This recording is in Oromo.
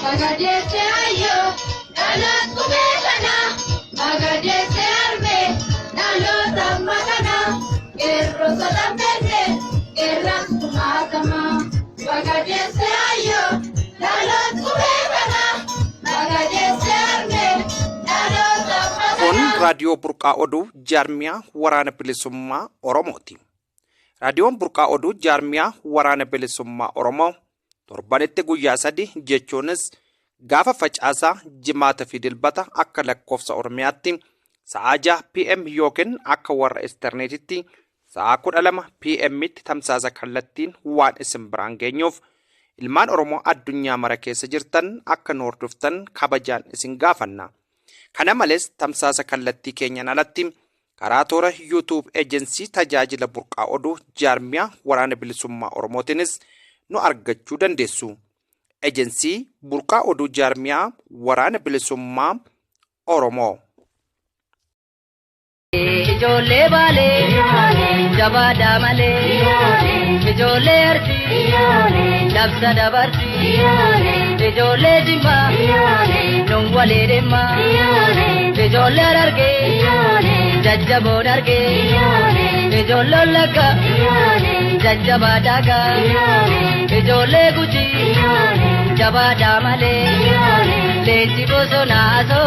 Agadese ayo, dalat kumekana. Agadese arme, dalo tamakana. Kerro sodamene, kerras kumakama. Agadese ayo, dalat kumekana. Agadese arme, dalo tamakana. Kun raadiyoo burqaa oduu jaarmiyaa waraana bilisummaa Oromooti. Raadiyoon burqaa oduu jaarmiyaa waraana bilisummaa Oromoo torbanitti guyyaa 3 jechuunis gaafa facaasaa jimaata fi dilbata akka lakkoofsa Oromiyaatti sa'a 6 PM yookiin akka warra Esterneetitti sa'a 12 PM'tti tamsaasa kallattiin waan isin biraan geenyuuf ilmaan Oromoo addunyaa mara keessa jirtan akka nu hordoftan kabajaan isin gaafanna. Kana malees tamsaasa kallattii keenyan alatti karaa toora YouTube Agency tajaajila burqaa oduu jaarmiyaa waraana bilisummaa Oromootiinis nu argachuu dandeessu. Agency burqaa oduu jaarmiyaa waraana bilisummaa Oromoo. Ijoollee baalee jabaadhaa malee ijoollee arsii labsa dabarsii ijoollee jimmaa nun walee deemaa ijoollee argee jajjaboon argee ijoollee lakka jajjabaa daagaa ijoollee gujii jabaadhaa malee leenji bosonaa.